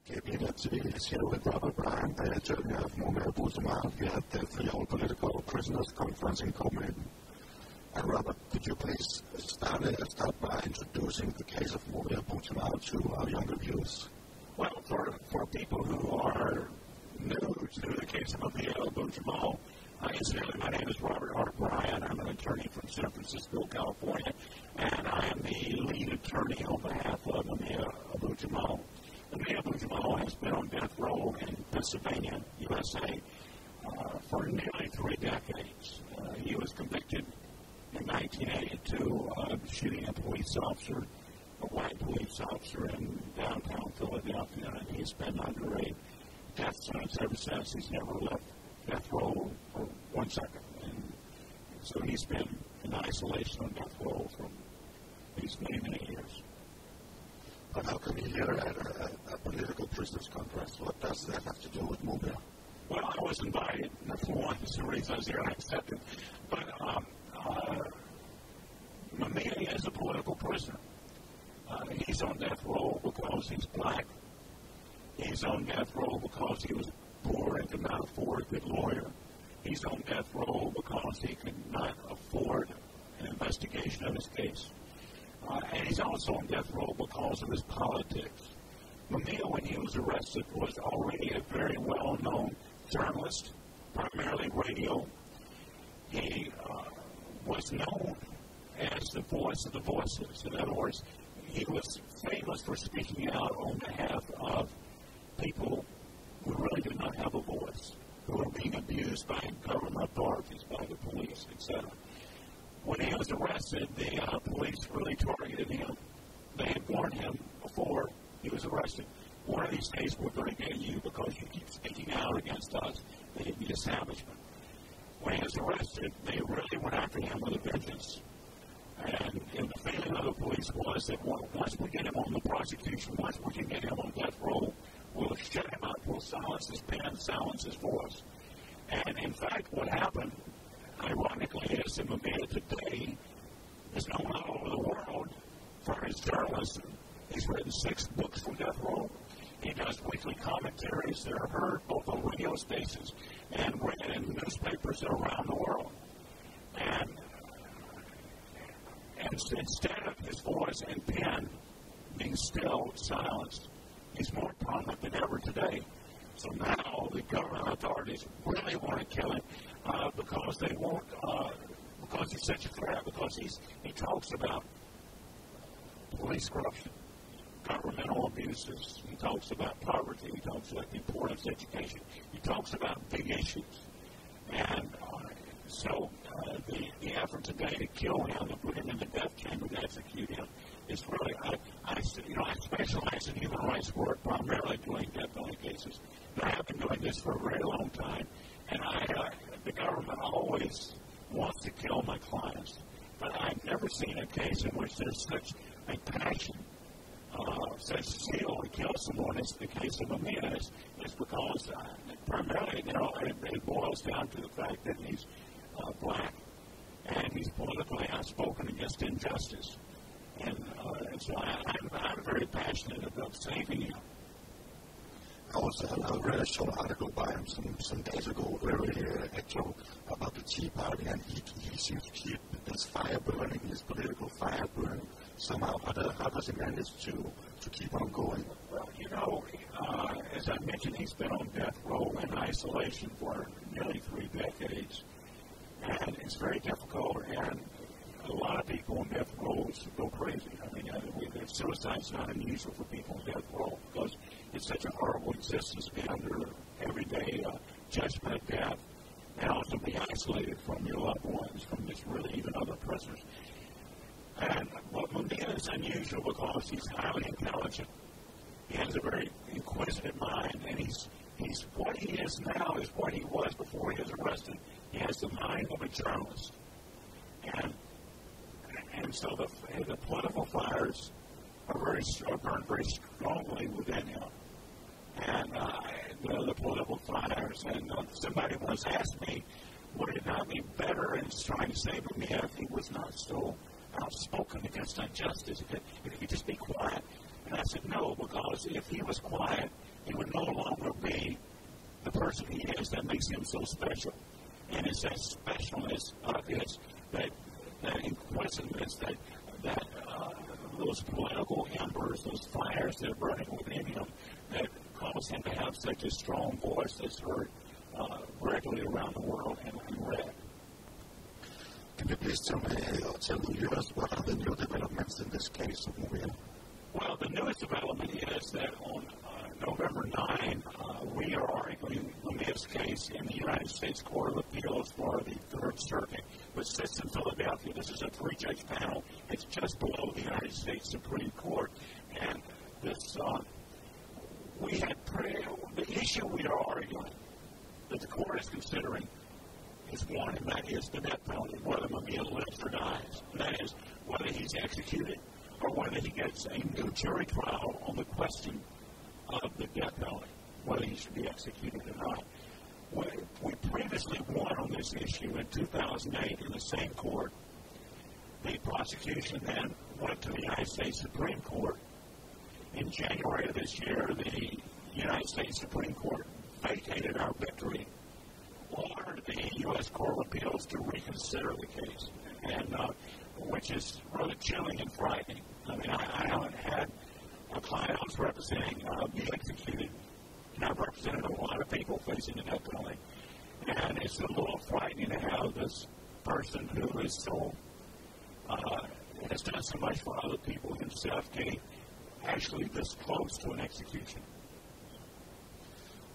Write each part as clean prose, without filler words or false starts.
KPnetTV is here with Robert Bryan, the attorney of Mumia Abu Jamal. We had the Free Political Prisoners Conference in Copenhagen. And Robert, could you please start by introducing the case of Mumia Abu Jamal to our younger viewers? Well, for people who are new to the case of Mumia Abu Jamal, incidentally, my name is Robert Bryan. I'm an attorney from San Francisco, California, and I am the lead attorney on behalf of Mumia Abu Jamal. Mumia Abu Jamal has been on death row in Pennsylvania, USA, for nearly 3 decades. He was convicted in 1982 of shooting a police officer, a white police officer in downtown Philadelphia, and he's been under a death sentence ever since. He's never left death row for 1 second. And so he's been in isolation on death row for these many years. But how come you're here at a political prisoners conference? What does that have to do with Mumia? Well, I was invited. That's one of the reasons I was here and I accepted. But Mumia is a political prisoner. He's on death row because he's black. He's on death row because he was poor and could not afford a good lawyer. He's on death row because he could not afford an investigation of his case. And he's also on death row because of his politics. Mumia, when he was arrested, was already a very well-known journalist, primarily radio. He was known as the voice of the voiceless. In other words, he was famous for speaking out on behalf of people who really did not have a voice, who were being abused by government authorities, by the police, etc. When he was arrested, the police really targeted him. They had warned him before he was arrested. One of these days we're going to get you because you keep speaking out against us, the establishment. When he was arrested, they really went after him with a vengeance. And the feeling of the police was that once we get him on the prosecution, once we can get him on death row, we'll shut him up, we'll silence his pen, silence his voice. And in fact, what happened, ironically, is that Mumia today is known all over the world for his journalism. He's written 6 books from death row. He does weekly commentaries that are heard both on radio stations and read in newspapers around the world. And instead of his voice and pen being still, silenced, he's more prominent than ever today. So now the government authorities really want to kill him because they won't, because he's such a threat, because he talks about police corruption, governmental abuses, he talks about poverty, he talks about the importance of education, he talks about big issues. And so the effort today to kill him, to put him in the death chamber, to execute him, is really, I specialize in human rights work, primarily doing death penalty cases. But I have been doing this for a very long time, and the government always wants to kill my clients. But I've never seen a case in which there's such a passion, such zeal to kill someone as the case of Mumia is because primarily, it boils down to the fact that he's black and he's politically outspoken against injustice. And so I'm very passionate about saving him. I read a short article by him some days ago, very actual, about the Tea Party, and he seems to keep his fire burning, his political fire burning somehow. How does he manage to keep on going? Well, as I mentioned, he's been on death row in isolation for nearly 3 decades, and it's very difficult, and a lot of people on death rows go crazy. I mean, suicide's not unusual for people on death row because it's such a horrible existence to be under everyday judgment of death and also be isolated from your loved ones, from just really even other prisoners. And Mumia is unusual because he's highly intelligent. He has a very inquisitive mind, and he's what he is now is what he was before he was arrested. He has the mind of a journalist. And so the political fires are burned very strongly within him. And the political fires, and somebody once asked me, would it not be better in trying to save Mumia if he was not so outspoken against injustice, if he could just be quiet? And I said no, because if he was quiet, He would no longer be the person he is that makes him so special. And it's that specialness of his, that inquisitiveness, that those political embers, those fires that are burning within him, that cause him to have such a strong voice that's heard regularly around the world and read. Can you please tell the viewers what are the new developments in this case of Mumia? Well, the newest development is that on November 9, we are arguing Mumia's case in the United States Court of Appeals for the Third Circuit, which sits in Philadelphia. This is a three-judge panel. It's just below the United States Supreme Court. And this, the issue we are arguing that the court is considering is one, and that is the death penalty, whether Mumia lives or dies. And that is whether he's executed or whether he gets a new jury trial on the question of the death penalty, whether he should be executed or not. We previously won on this issue in 2008 in the same court. The prosecution then went to the United States Supreme Court. In January of this year, the United States Supreme Court vacated our victory, ordered the U.S. Court of Appeals to reconsider the case, and which is rather chilling and frightening. I mean, I haven't had a client I was representing be executed, and I've represented a lot of people facing the death penalty, and it's a little frightening to have this person who is so has done so much for other people himself getting actually this close to an execution.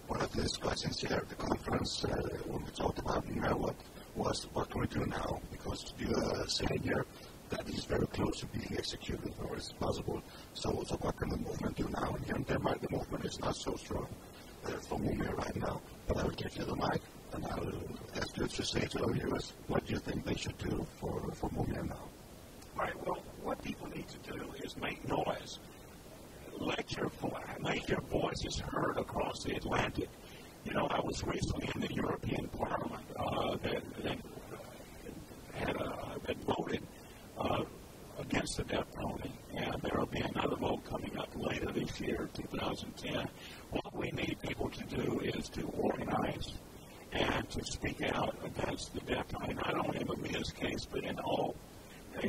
One of the discussions here at the conference, when we talked about what can we do now, because you are saying here that he's very close to being executed, or it's possible. So what can the movement do now? And here in Denmark, the movement is not so strong for Mumia right now. But I will give you the mic, and I will ask you to say to our viewers what you think they should do for Mumia now. All right, well, what people need to do is make noise. Make your voices heard across the Atlantic. You know, I was recently in the European Parliament that voted against the death penalty, and there will be another vote coming up later this year, 2010. What we need people to do is to organize and to speak out against the death penalty, not only in Mumia's case, but in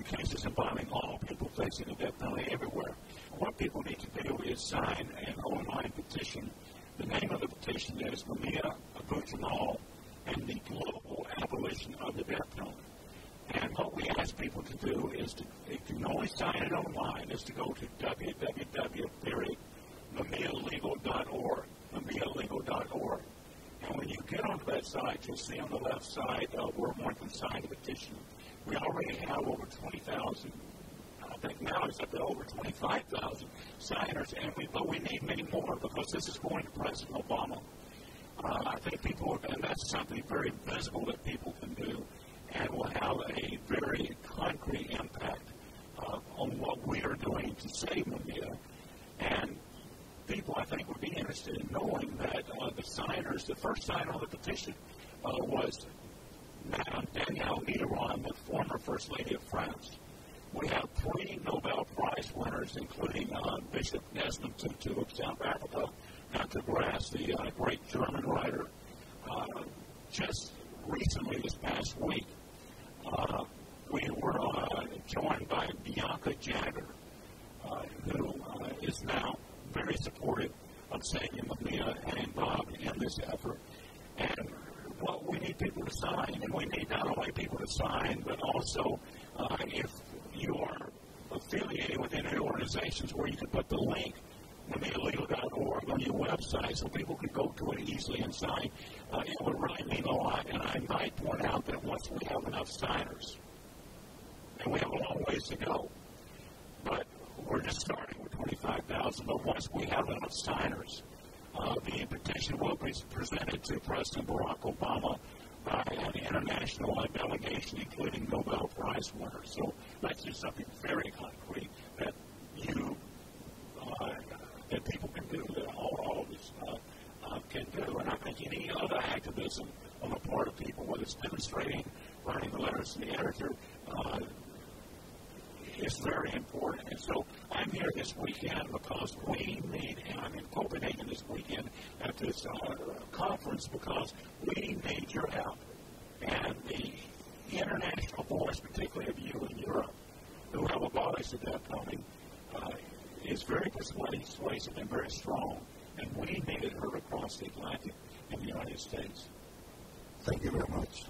cases involving all people facing the death penalty everywhere. What people need to do is sign an online petition. The name of the petition is Mumia Abu Jamal and the Global Abolition of the Death Penalty. And what we ask people to do is to, if you can only sign it online, is to go to www.mumialegal.org, mumialegal.org. And when you get onto that site, you'll see on the left side where one can sign the petition. We already have over 20,000. I think now it's up to over 25,000 signers, but we need many more because this is going to President Obama. I think and that's something very visible that people can do and will have a very concrete impact on what we are doing to save Mumia. And people, I think, would be interested in knowing that the first signer on the petition was Madame Danielle Mitterrand, the former First Lady of France. We have 3 Nobel Prize winners, including Bishop Desmond Tutu of South Africa, Dr. Grass, the great German writer. Just recently, this past week, we were joined by Bianca Jagger, who is now very supportive of saving Mumia and involved in this effort. And what we need people to sign, and we need not only people to sign, but also if you are affiliated with any organizations where you can put the link, mumialegal.org, on your website so people can go to it easily and sign. It would really mean a lot. And I might point out that once we have enough signers, and we have a long ways to go, but we're just starting with 25,000, but once we have enough signers, the petition will be presented to President Barack Obama by an international delegation, including Nobel Prize winners. So that's just something very concrete that that people can do, that all of us can do. And I think any other activism on the part of people, whether it's demonstrating, writing letters to the editor, is very important. And so I'm here this weekend because we need, and I'm in Copenhagen this weekend at this conference because we need your help. And the international voice, particularly of you in Europe, who have abolished the death penalty, is very persuasive and very strong. And we need it heard across the Atlantic in the United States. Thank you very much.